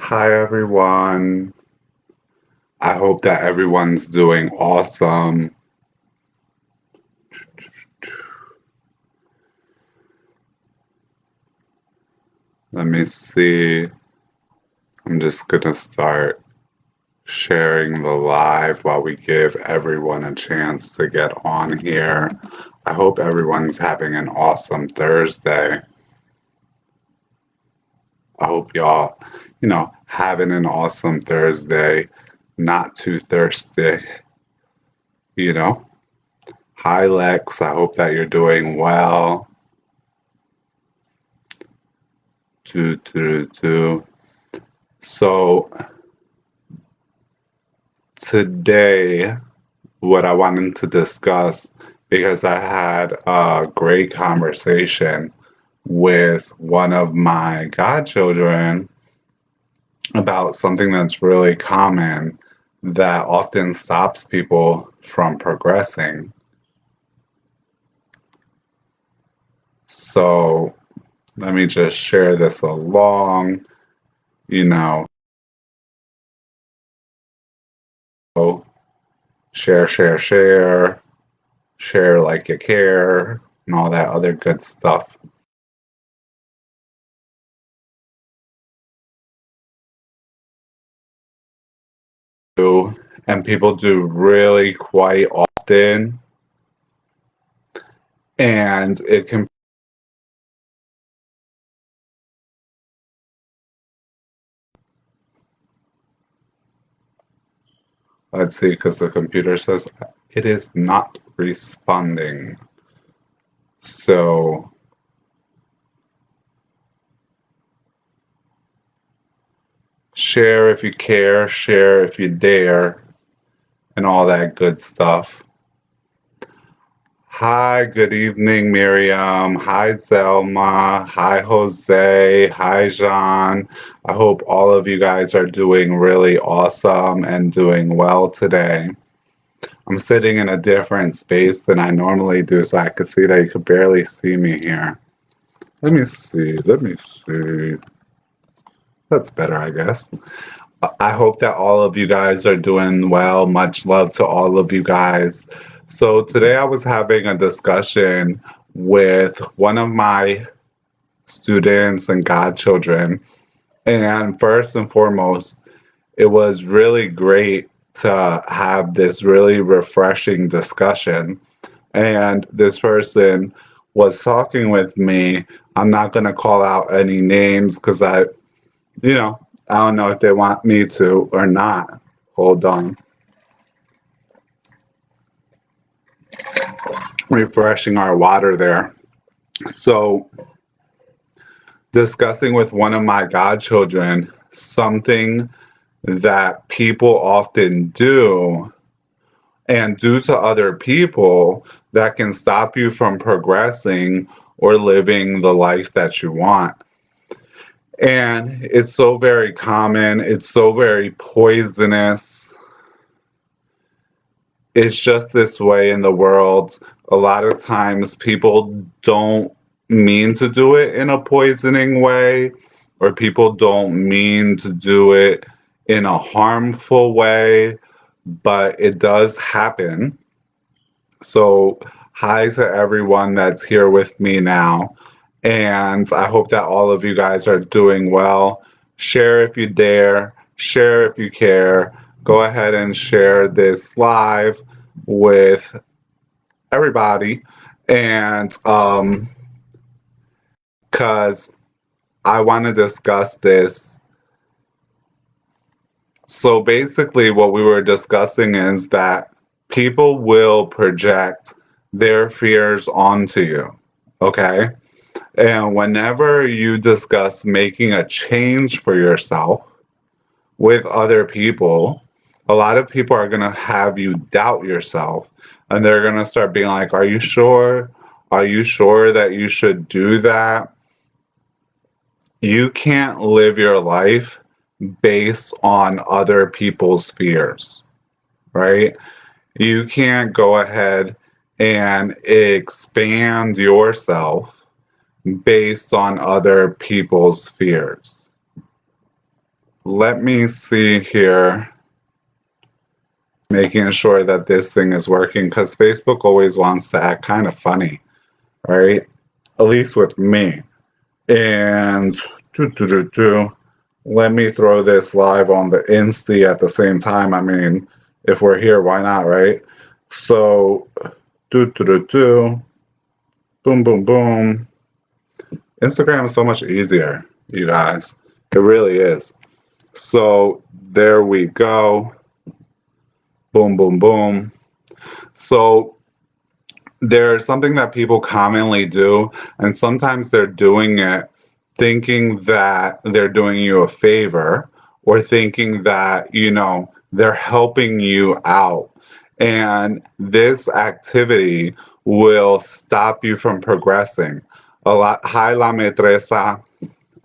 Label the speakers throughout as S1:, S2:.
S1: Hi, everyone. I hope that everyone's doing awesome. Let me see. I'm just going to start sharing the live while we give everyone a chance to get on here. I hope everyone's having an awesome Thursday. I hope y'all, having an awesome Thursday, not too thirsty, you know. Hi, Lex. I hope that you're doing well. Do. So today, what I wanted to discuss, because I had a great conversation with one of my godchildren about something that's really common that often stops people from progressing. So let me just share this along, you know, share like you care, and all that other good stuff. And people do really quite often, and it can, let's see, because the computer says it is not responding. So share if you care, share if you dare, and all that good stuff. Hi, good evening, Miriam. Hi, Zelma. Hi, Jose. Hi, Jean. I hope all of you guys are doing really awesome and doing well today. I'm sitting in a different space than I normally do, so I could see that you could barely see me here. Let me see. Let me see. That's better, I guess. I hope that all of you guys are doing well. Much love to all of you guys. So, today I was having a discussion with one of my students and godchildren. And first and foremost, it was really great to have this really refreshing discussion. And this person was talking with me. I'm not going to call out any names because you know, I don't know if they want me to or not. Hold on. Refreshing our water there. So, discussing with one of my godchildren something that people often do and do to other people that can stop you from progressing or living the life that you want. And it's so very common, it's so very poisonous. It's just this way in the world. A lot of times people don't mean to do it in a poisoning way, or people don't mean to do it in a harmful way, but it does happen. So, hi to everyone that's here with me now. And I hope that all of you guys are doing well. Share if you dare, share if you care. Go ahead and share this live with everybody. And because I want to discuss this. So basically, what we were discussing is that people will project their fears onto you. Okay. And whenever you discuss making a change for yourself with other people, a lot of people are going to have you doubt yourself. And they're going to start being like, are you sure? Are you sure that you should do that? You can't live your life based on other people's fears, right? You can't go ahead and expand yourself based on other people's fears. Let me see here, making sure that this thing is working because Facebook always wants to act kind of funny, right? At least with me. And doo, doo, doo, doo. Let me throw this live on the Insta at the same time. I mean, if we're here, why not, right? So, do do do do, boom boom boom. Instagram is so much easier, you guys. It really is. So there we go. Boom boom boom. So there's something that people commonly do, and sometimes they're doing it thinking that they're doing you a favor or thinking that, they're helping you out. And this activity will stop you from progressing. Hi, La Metresa.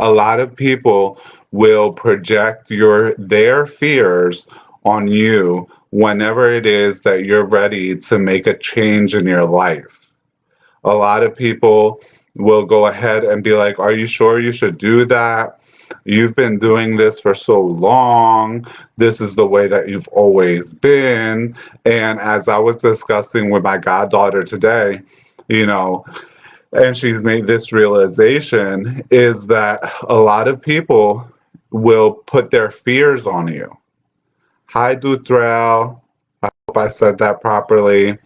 S1: A lot of people will project their fears on you whenever it is that you're ready to make a change in your life. A lot of people will go ahead and be like, "Are you sure you should do that? You've been doing this for so long. This is the way that you've always been." And as I was discussing with my goddaughter today, you know, and she's made this realization is that a lot of people will put their fears on you. Hi, Dutrell. Hope I said that properly.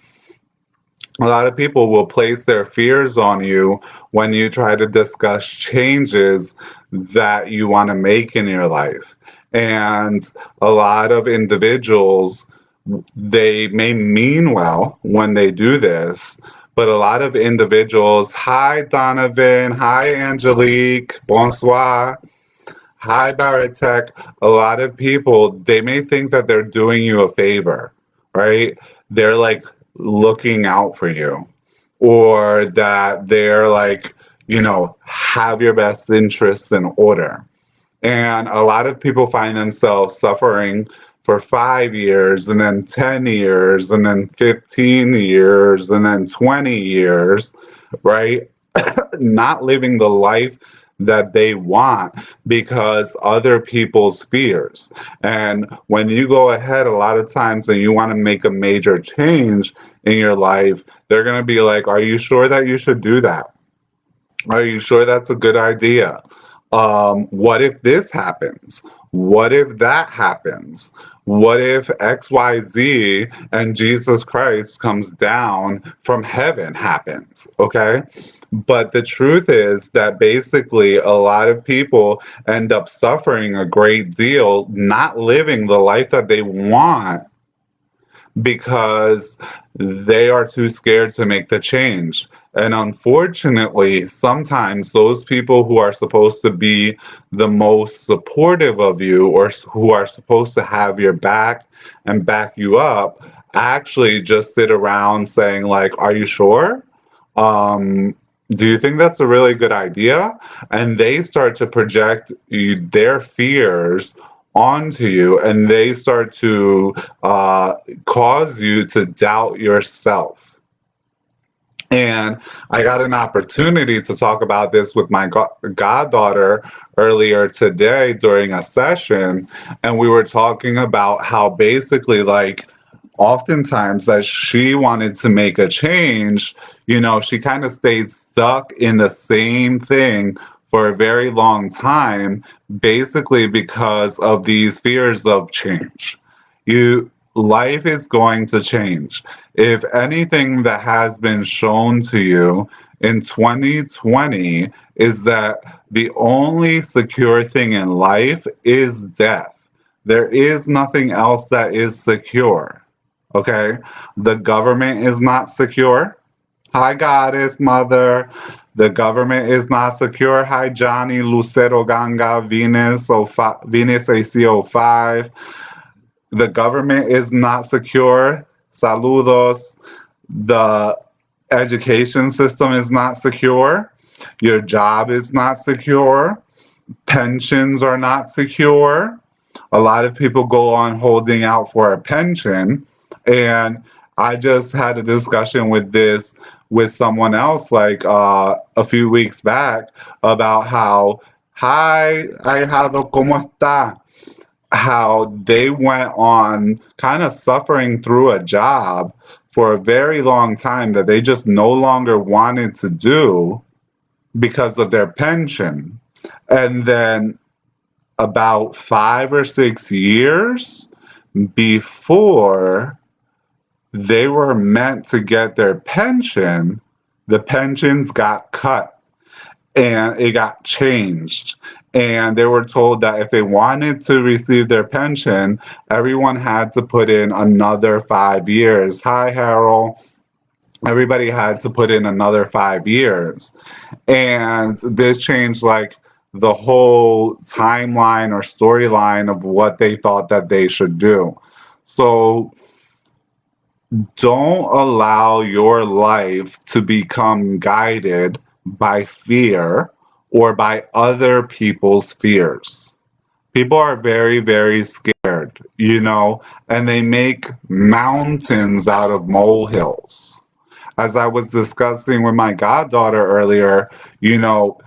S1: A lot of people will place their fears on you when you try to discuss changes that you want to make in your life. And a lot of individuals, they may mean well when they do this, but a lot of individuals, hi Donovan, hi Angelique, bonsoir. Hi, Baratek. A lot of people, they may think that they're doing you a favor, right? They're like looking out for you, or that they're like, have your best interests in order. And a lot of people find themselves suffering for 5 years, and then 10 years, and then 15 years, and then 20 years, right? Not living the life that they want because other people's fears. And when you go ahead a lot of times and you want to make a major change in your life, they're going to be like, "Are you sure that you should do that? Are you sure that's a good idea? What if this happens? What if that happens? What if XYZ and Jesus Christ comes down from heaven happens?" Okay? But the truth is that basically a lot of people end up suffering a great deal, not living the life that they want because they are too scared to make the change. And unfortunately, sometimes those people who are supposed to be the most supportive of you or who are supposed to have your back and back you up actually just sit around saying like, "Are you sure? Um, do you think that's a really good idea?" And they start to project their fears onto you, and they start to cause you to doubt yourself. And I got an opportunity to talk about this with my goddaughter earlier today during a session. And we were talking about how basically, like, oftentimes that she wanted to make a change, she kind of stayed stuck in the same thing for a very long time, basically because of these fears of change. Life is going to change. If anything that has been shown to you in 2020 is that the only secure thing in life is death. There is nothing else that is secure. Okay? The government is not secure. Hi, Goddess Mother. The government is not secure. Hi, Johnny Lucero Ganga Venus AC05. The government is not secure. Saludos. The education system is not secure. Your job is not secure. Pensions are not secure. A lot of people go on holding out for a pension. And I just had a discussion with someone else like a few weeks back about how Hi, ahijado, ¿cómo está? How they went on kind of suffering through a job for a very long time that they just no longer wanted to do because of their pension. And then about 5 or 6 years before they were meant to get their pension, the pensions got cut and it got changed. And they were told that if they wanted to receive their pension, everyone had to put in another 5 years. Hi, Harold. Everybody had to put in another 5 years. And this changed like the whole timeline or storyline of what they thought that they should do. So don't allow your life to become guided by fear or by other people's fears. People are very, very scared, and they make mountains out of molehills. As I was discussing with my goddaughter earlier, you know,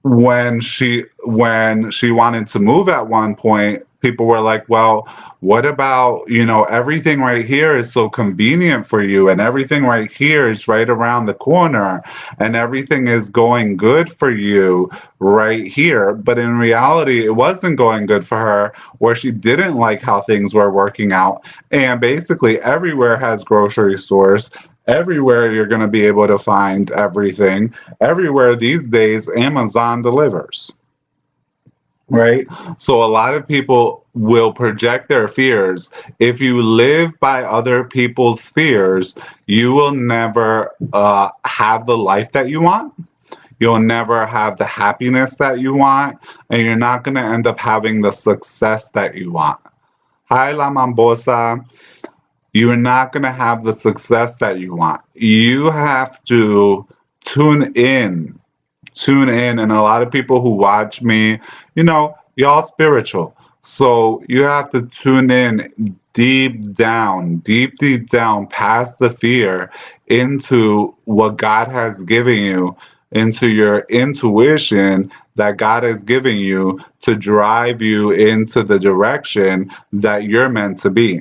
S1: when she wanted to move at one point, people were like, well, what about, everything right here is so convenient for you, and everything right here is right around the corner, and everything is going good for you right here. But in reality, it wasn't going good for her, or she didn't like how things were working out. And basically everywhere has grocery stores. Everywhere you're going to be able to find everything. Everywhere these days, Amazon delivers, right? So a lot of people will project their fears. If you live by other people's fears, you will never have the life that you want. You'll never have the happiness that you want, and you're not going to end up having the success that you want. Hi, La Mambosa. You're not going to have the success that you want. You have to tune in and a lot of people who watch me, y'all spiritual. So you have to tune in deep down, past the fear, into what God has given you, into your intuition that God has given you to drive you into the direction that you're meant to be.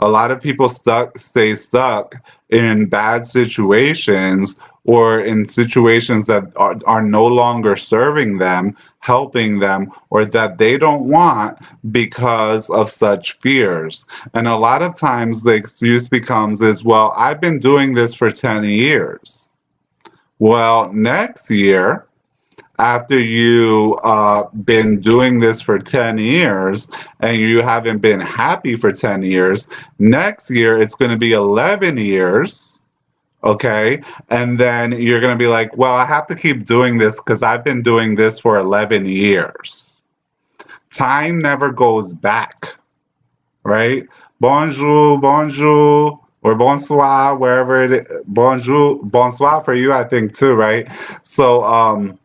S1: A lot of people stay stuck in bad situations or in situations that are no longer serving them, helping them, or that they don't want because of such fears. And a lot of times the excuse becomes is, well, I've been doing this for 10 years. Well, next year, after you been doing this for 10 years and you haven't been happy for 10 years, next year it's going to be 11 years. Okay. And then you're going to be like, well, I have to keep doing this because I've been doing this for 11 years. Time never goes back, right? Bonjour, bonjour, or bonsoir, wherever it is. Bonjour, bonsoir for you, I think, too, right? So,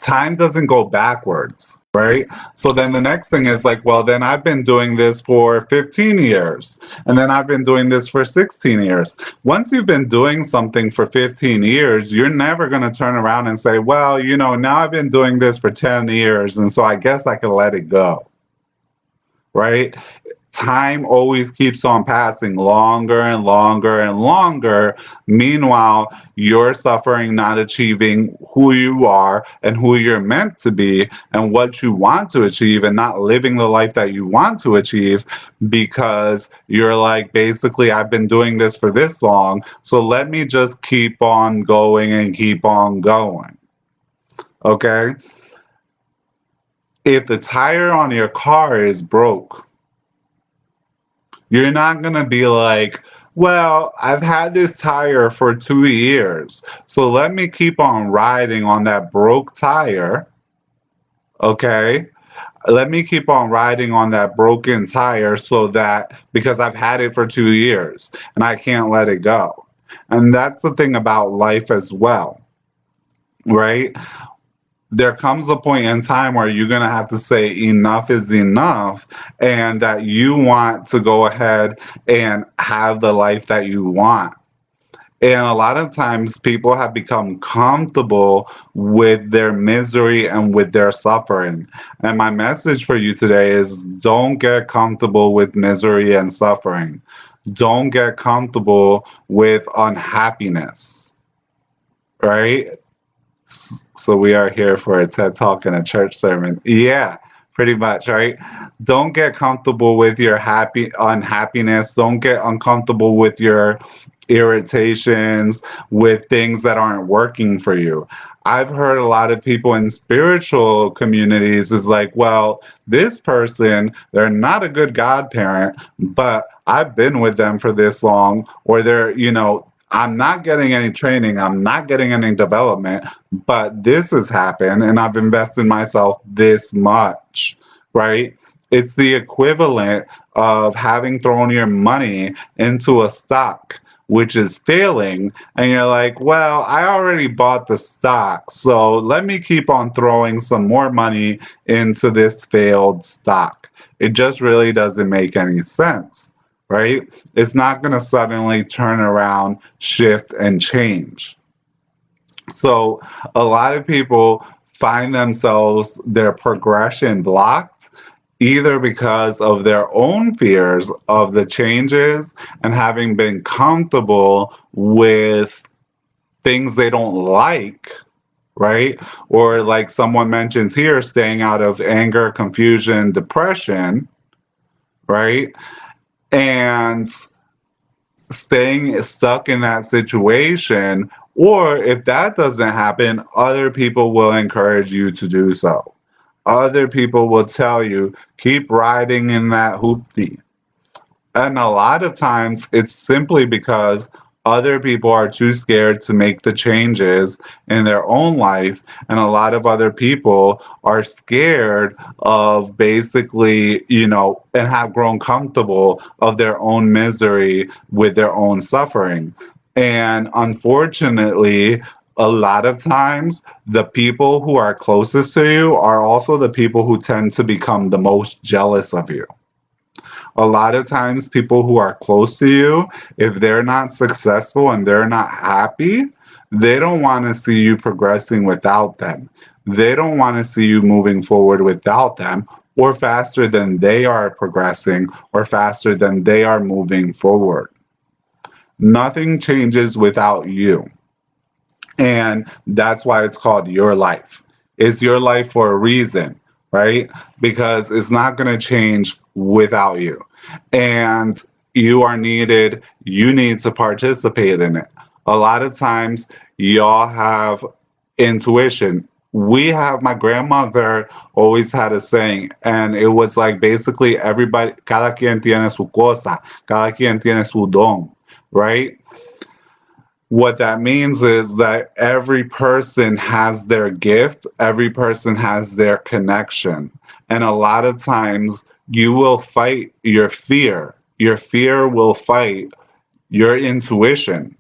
S1: time doesn't go backwards, right? So then the next thing is like, well, then I've been doing this for 15 years, and then I've been doing this for 16 years. Once you've been doing something for 15 years, you're never going to turn around and say, well, now I've been doing this for 10 years, and so I guess I can let it go, right? Time always keeps on passing longer and longer and longer. Meanwhile, you're suffering, not achieving who you are and who you're meant to be and what you want to achieve, and not living the life that you want to achieve because you're like, basically, I've been doing this for this long, so let me just keep on going and keep on going. Okay? If the tire on your car is broke, you're not going to be like, well, I've had this tire for 2 years, so let me keep on riding on that broke tire, okay? Let me keep on riding on that broken tire so that because I've had it for 2 years and I can't let it go. And that's the thing about life as well, right? There comes a point in time where you're going to have to say enough is enough, and that you want to go ahead and have the life that you want. And a lot of times people have become comfortable with their misery and with their suffering. And my message for you today is don't get comfortable with misery and suffering. Don't get comfortable with unhappiness, right? So we are here for a TED Talk and a church sermon. Yeah, pretty much, right? Don't get comfortable with your unhappiness. Don't get uncomfortable with your irritations, with things that aren't working for you. I've heard a lot of people in spiritual communities is like, well, this person, they're not a good godparent, but I've been with them for this long, or I'm not getting any training, I'm not getting any development, but this has happened and I've invested myself this much, right? It's the equivalent of having thrown your money into a stock which is failing, and you're like, well, I already bought the stock, so let me keep on throwing some more money into this failed stock. It just really doesn't make any sense, right? It's not going to suddenly turn around, shift, and change. So a lot of people find themselves their progression blocked either because of their own fears of the changes and having been comfortable with things they don't like, right? Or like someone mentions here, staying out of anger, confusion, depression, right? And staying stuck in that situation, or if that doesn't happen, other people will encourage you to do so. Other people will tell you, keep riding in that hoopty. And a lot of times it's simply because other people are too scared to make the changes in their own life. And a lot of other people are scared of basically, and have grown comfortable of their own misery with their own suffering. And unfortunately, a lot of times the people who are closest to you are also the people who tend to become the most jealous of you. A lot of times people who are close to you, if they're not successful and they're not happy, they don't want to see you progressing without them. They don't want to see you moving forward without them, or faster than they are progressing, or faster than they are moving forward. Nothing changes without you. And that's why it's called your life. It's your life for a reason, right? Because it's not going to change without you. And you are needed, you need to participate in it. A lot of times, y'all have intuition. My grandmother always had a saying, and it was like basically everybody, cada quien tiene su cosa, cada quien tiene su don, right? What that means is that every person has their gift, every person has their connection. And a lot of times you will fight your fear. Your fear will fight your intuition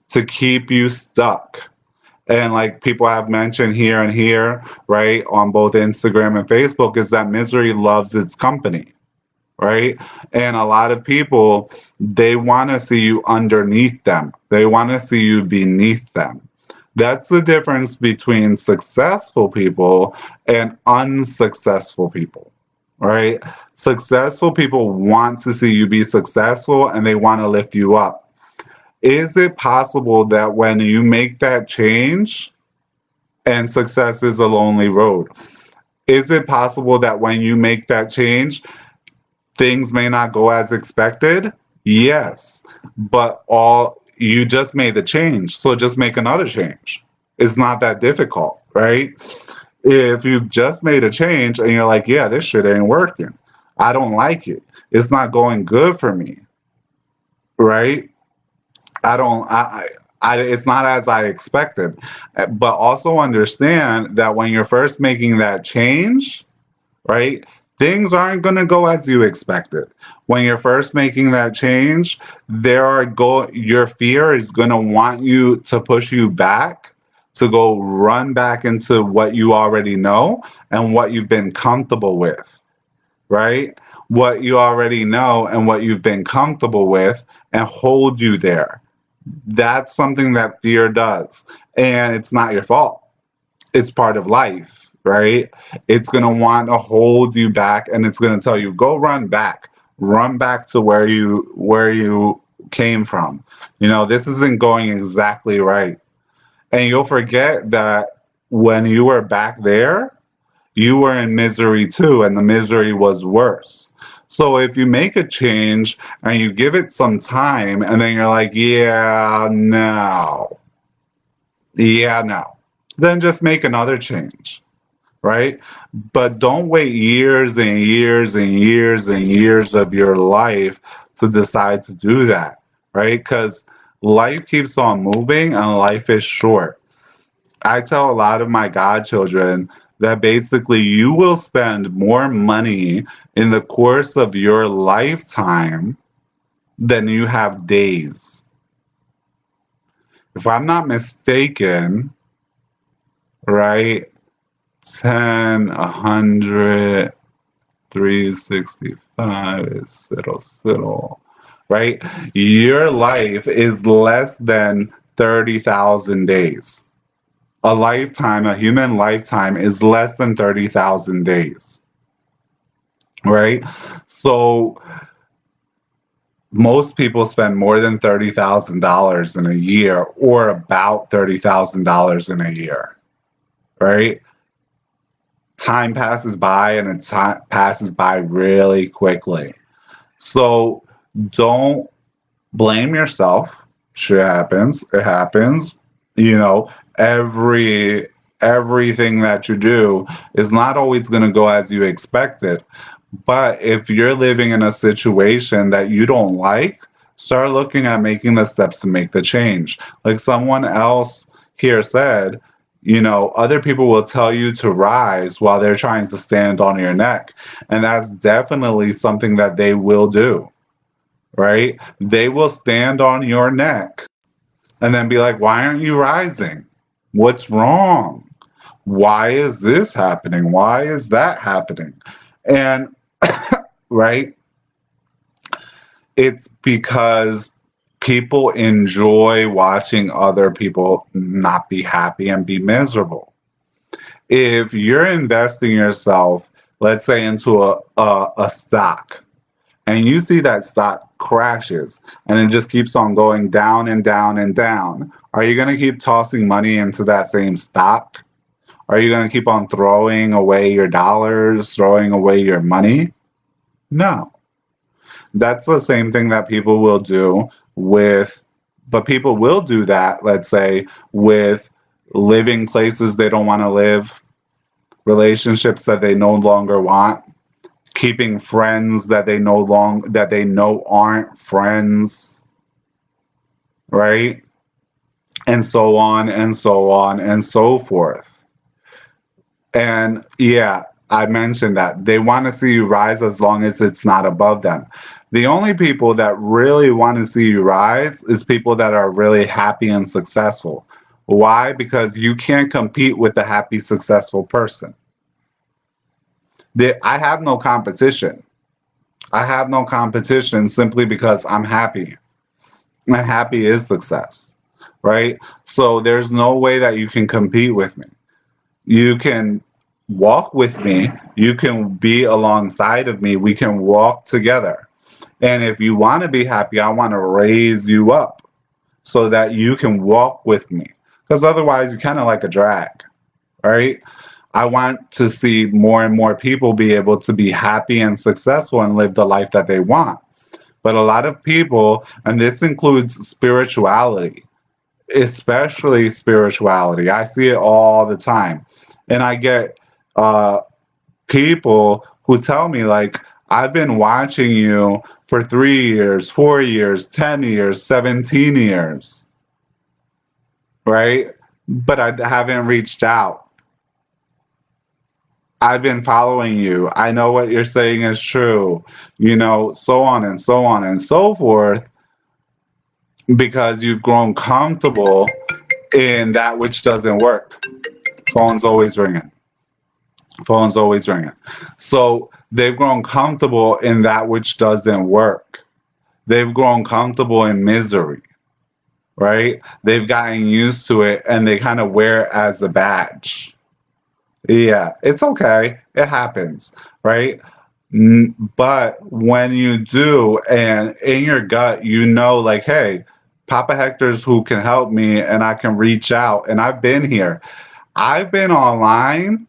S1: to keep you stuck. And like people have mentioned here and here, right, on both Instagram and Facebook, is that misery loves its company, right? And a lot of people, they want to see you underneath them. They want to see you beneath them. That's the difference between successful people and unsuccessful people, right? Successful people want to see you be successful and they want to lift you up. Is it possible that when you make that change, and success is a lonely road, is it possible that when you make that change, things may not go as expected? Yes. But all you just made the change, so just make another change. It's not that difficult, right? If you just made a change and you're like, yeah, this shit ain't working. I don't like it. It's not going good for me, right? I don't it's not as I expected. But also understand that when you're first making that change, right? Things aren't going to go as you expected. When you're first making that change, your fear is going to want you to push you back to go run back into what you already know and what you've been comfortable with, right? What you already know and what you've been comfortable with and hold you there. That's something that fear does. And it's not your fault. It's part of life, right? It's going to want to hold you back and it's going to tell you go run back. Run back to where you came from. This isn't going exactly right. And you'll forget that when you were back there, you were in misery too, and the misery was worse. So if you make a change and you give it some time, and then you're like, yeah, no, then just make another change, right? But don't wait years and years and years and years of your life to decide to do that, right? Because life keeps on moving and life is short. I tell a lot of my godchildren that basically you will spend more money in the course of your lifetime than you have days. If I'm not mistaken, right? 10, 100, 365 is siddle, right? Your life is less than 30,000 days. A human lifetime is less than 30,000 days, right? So most people spend more than $30,000 in a year or about $30,000 in a year, right? Time passes by and passes by really quickly. So don't blame yourself. Shit happens. It happens. You know, every everything that you do is not always going to go as you expected. But if you're living in a situation that you don't like, start looking at making the steps to make the change. Like someone else here said, other people will tell you to rise while they're trying to stand on your neck. And that's definitely something that they will do, right? They will stand on your neck and then be like, why aren't you rising? What's wrong? Why is this happening? Why is that happening? And, right, it's because people enjoy watching other people not be happy and be miserable. If you're investing yourself, let's say, into a stock, and you see that stock crashes and it just keeps on going down and down and down, are you going to keep tossing money into that same stock? Are you going to keep on throwing away your dollars, throwing away your money? No. That's the same thing that people will do with, but people will do that, let's say, with living places they don't want to live, relationships that they no longer want, keeping friends that they know aren't friends, right? And so on and so on and so forth. And yeah, I mentioned that they want to see you rise as long as it's not above them. The only people that really want to see you rise is people that are really happy and successful. Why? Because you can't compete with a happy, successful person. I have no competition. I have no competition simply because I'm happy. And happy is success, right? So there's no way that you can compete with me. You can walk with me. You can be alongside of me. We can walk together. And if you want to be happy, I want to raise you up so that you can walk with me. Because otherwise, you're kind of like a drag, right? I want to see more and more people be able to be happy and successful and live the life that they want. But a lot of people, and this includes spirituality, especially spirituality, I see it all the time. And I get uh, people who tell me, like, I've been watching you for 3 years, 4 years, 10 years, 17 years, right? But I haven't reached out. I've been following you. I know what you're saying is true, so on and so on and so forth, because you've grown comfortable in that which doesn't work. Phone's always ringing. Phone's always ringing. So they've grown comfortable in that which doesn't work. They've grown comfortable in misery. right? They've gotten used to it and they kind of wear it as a badge. Yeah, it's okay. It happens, right? But when you do, and in your gut, you know, like, hey, Papa Hector's who can help me, and I can reach out. And I've been here. I've been online.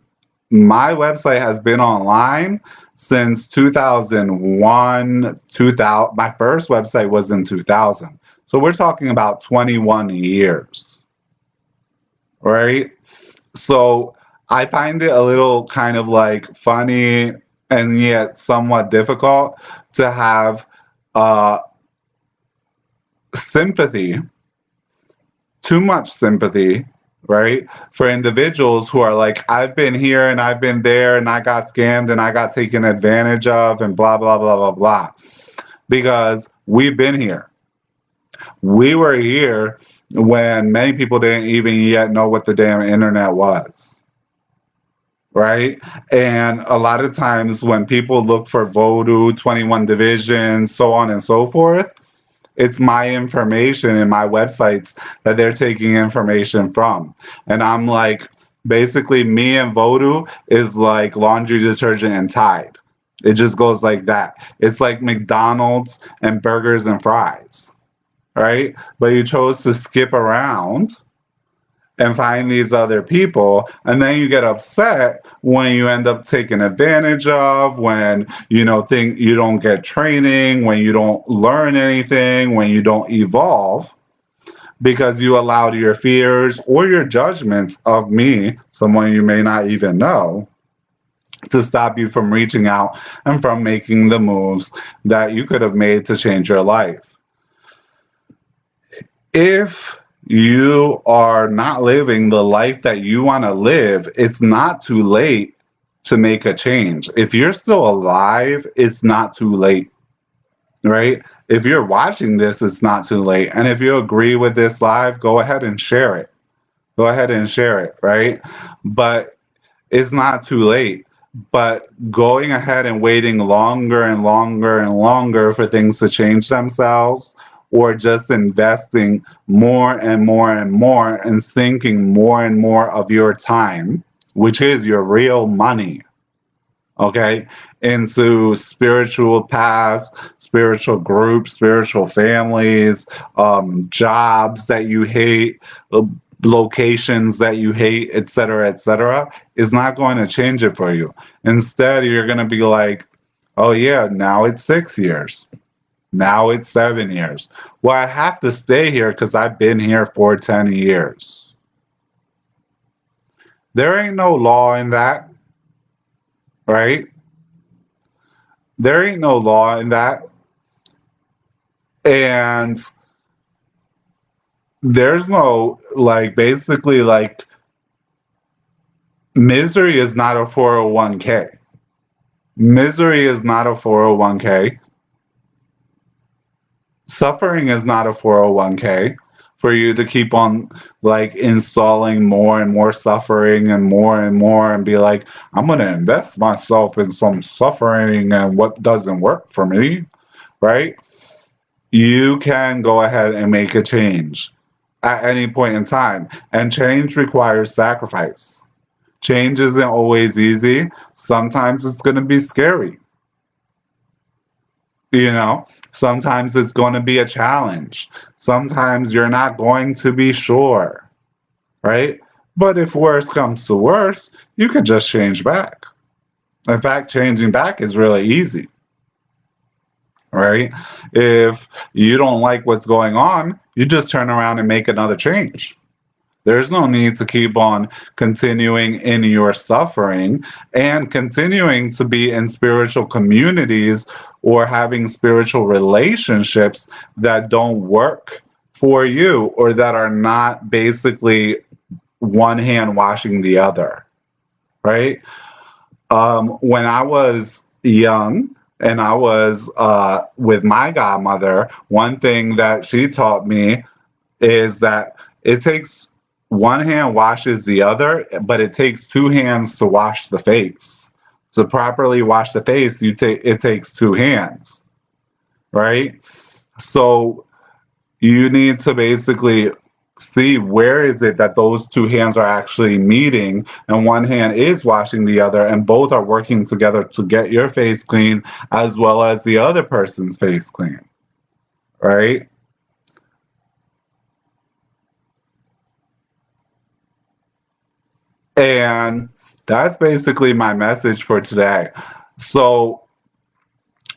S1: My website has been online since 2001. 2000. My first website was in 2000. So we're talking about 21 years, right? So I find it a little kind of like funny and yet somewhat difficult to have uh, sympathy, too much sympathy, right? For individuals who are like, I've been here and I've been there and I got scammed and I got taken advantage of and blah, blah, blah, blah, blah. Because we've been here. We were here when many people didn't even yet know what the damn internet was, right? And a lot of times when people look for Voodoo, 21 Divisions, so on and so forth, it's my information and my websites that they're taking information from. And I'm like, basically, me and Voodoo is like laundry detergent and Tide. It just goes like that. It's like McDonald's and burgers and fries, right? But you chose to skip around and find these other people, and then you get upset when you end up taken advantage of, when you know think you don't get training, when you don't learn anything, when you don't evolve because you allowed your fears or your judgments of me, someone you may not even know, to stop you from reaching out and from making the moves that you could have made to change your life. If you are not living the life that you want to live, it's not too late to make a change. If you're still alive, it's not too late, right? If you're watching this, it's not too late. And if you agree with this live, go ahead and share it. Go ahead and share it, right? But it's not too late. But going ahead and waiting longer and longer and longer for things to change themselves, or just investing more and more and more and sinking more and more of your time, which is your real money, okay, into spiritual paths, spiritual groups, spiritual families, jobs that you hate, locations that you hate, etc., is not going to change it for you. Instead, you're going to be like, oh, yeah, now it's 6 years. Now it's 7 years. Well, I have to stay here because I've been here for 10 years. There ain't no law in that, right? There ain't no law in that. And there's no, like, basically, like, misery is not a 401k. Misery is not a 401k. Suffering is not a 401k for you to keep on, like, installing more and more suffering and more and be like, I'm going to invest myself in some suffering and what doesn't work for me, right? You can go ahead and make a change at any point in time. And change requires sacrifice. Change isn't always easy. Sometimes it's going to be scary. You know, sometimes it's going to be a challenge. Sometimes you're not going to be sure, right? But if worse comes to worse, you could just change back. In fact, changing back is really easy, right? If you don't like what's going on, you just turn around and make another change. There's no need to keep on continuing in your suffering and continuing to be in spiritual communities or having spiritual relationships that don't work for you or that are not basically one hand washing the other, right? When I was young and I was with my godmother, one thing that she taught me is that it takes one hand washes the other, but it takes two hands to wash the face. To properly wash the face, it takes two hands, right? So you need to basically see where is it that those two hands are actually meeting and one hand is washing the other and both are working together to get your face clean as well as the other person's face clean, right? And that's basically my message for today. So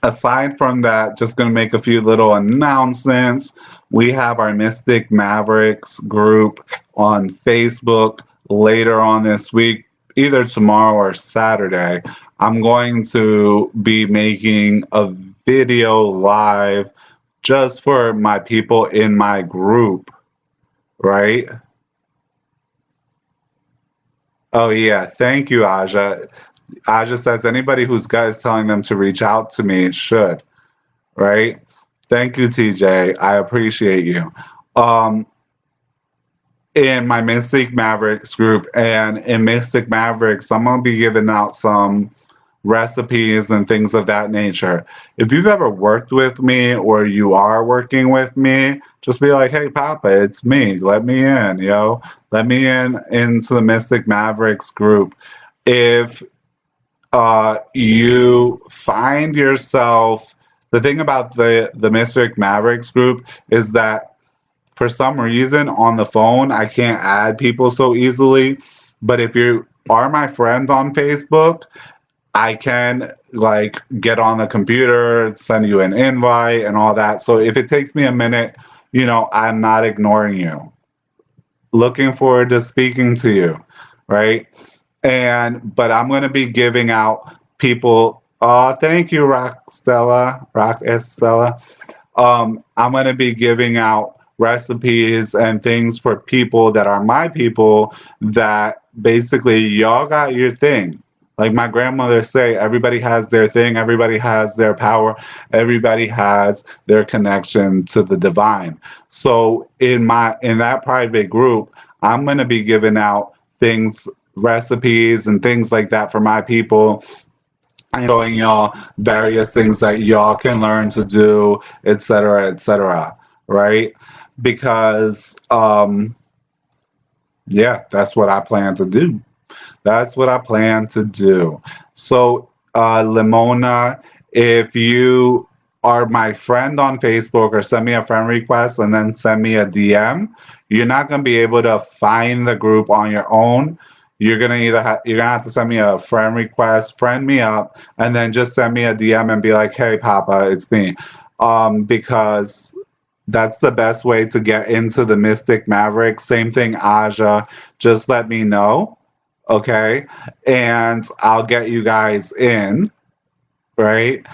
S1: aside from that, just going to make a few little announcements. We have our Mystic Mavericks group on Facebook later on this week, either tomorrow or Saturday. I'm going to be making a video live just for my people in my group, right? Oh, yeah. Thank you, Aja. Aja says anybody whose gut is telling them to reach out to me should, right? Thank you, TJ. I appreciate you. Um, in my Mystic Mavericks group, and in Mystic Mavericks, I'm gonna be giving out some recipes and things of that nature. If you've ever worked with me or you are working with me, just be like, "Hey, Papa, it's me. Let me in, yo. Let me in into the Mystic Mavericks group." If you find yourself, the thing about the Mystic Mavericks group is that for some reason on the phone I can't add people so easily, but if you are my friend on Facebook, I can like get on the computer, send you an invite and all that. So if it takes me a minute, I'm not ignoring you. Looking forward to speaking to you, right? But I'm going to be giving out people. Thank you, Rock Stella, Rock Estella. I'm going to be giving out recipes and things for people that are my people that basically y'all got your thing. Like my grandmother say, everybody has their thing, everybody has their power, everybody has their connection to the divine. So in that private group, I'm going to be giving out things, recipes and things like that for my people, showing y'all various things that y'all can learn to do, et cetera, right? Because, yeah, that's what I plan to do. That's what I plan to do. So, Limona, if you are my friend on Facebook or send me a friend request and then send me a DM, you're not going to be able to find the group on your own. You're gonna have to send me a friend request, friend me up, and then just send me a DM and be like, "Hey, Papa, it's me," because that's the best way to get into the Mystic Maverick. Same thing, Aja. Just let me know, okay? And I'll get you guys in, right?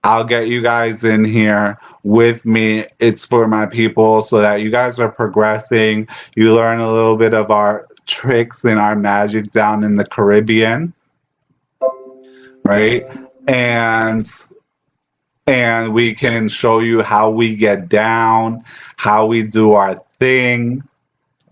S1: I'll get you guys in here with me. It's for my people so that you guys are progressing. You learn a little bit of our tricks and our magic down in the Caribbean, right? And we can show you how we get down, how we do our thing,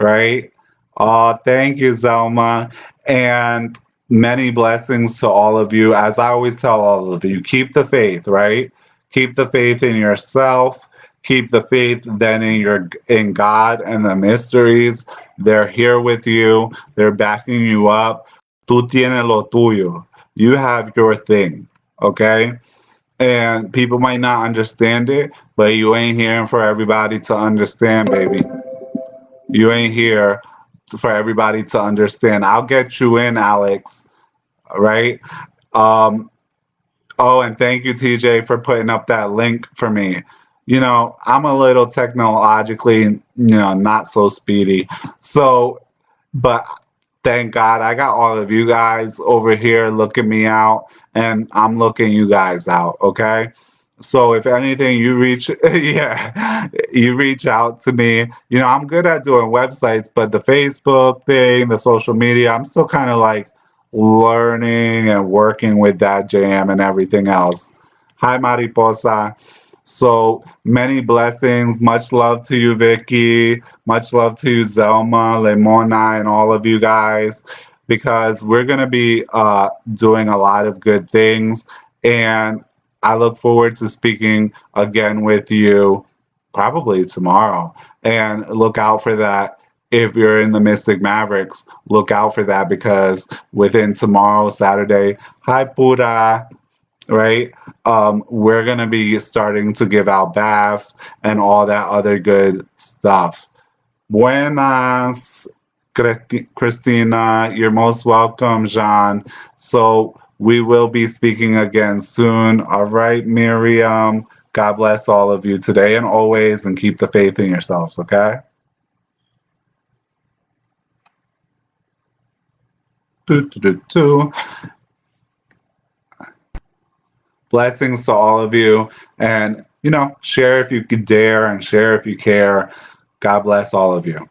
S1: right? Oh, thank you, Zelma. And many blessings to all of you. As I always tell all of you, keep the faith, right? Keep the faith in yourself. Keep the faith then in God and the mysteries. They're here with you. They're backing you up. Tú tienes lo tuyo. You have your thing, okay? And people might not understand it, but you ain't here for everybody to understand, baby. You ain't here for everybody to understand. I'll get you in, Alex. Right? Um, oh, and thank you, TJ, for putting up that link for me. I'm a little technologically, not so speedy. So, but thank God I got all of you guys over here looking me out, and I'm looking you guys out, okay? So if anything, you reach, yeah, you reach out to me. I'm good at doing websites, but the Facebook thing, the social media, I'm still kind of like learning and working with that jam and everything else. Hi, Mariposa. So many blessings. Much love to you, Vicky. Much love to you, Zelma, Lemona, and all of you guys, because we're going to be doing a lot of good things. And I look forward to speaking again with you probably tomorrow. And look out for that. If you're in the Mystic Mavericks, look out for that because within tomorrow, Saturday, hi Pura, right? We're gonna be starting to give out baths and all that other good stuff. Buenas, Christina. You're most welcome, Jean. So we will be speaking again soon. All right, Miriam. God bless all of you today and always, and keep the faith in yourselves, okay? Doo, doo, doo, doo. Blessings to all of you. And, share if you could dare and share if you care. God bless all of you.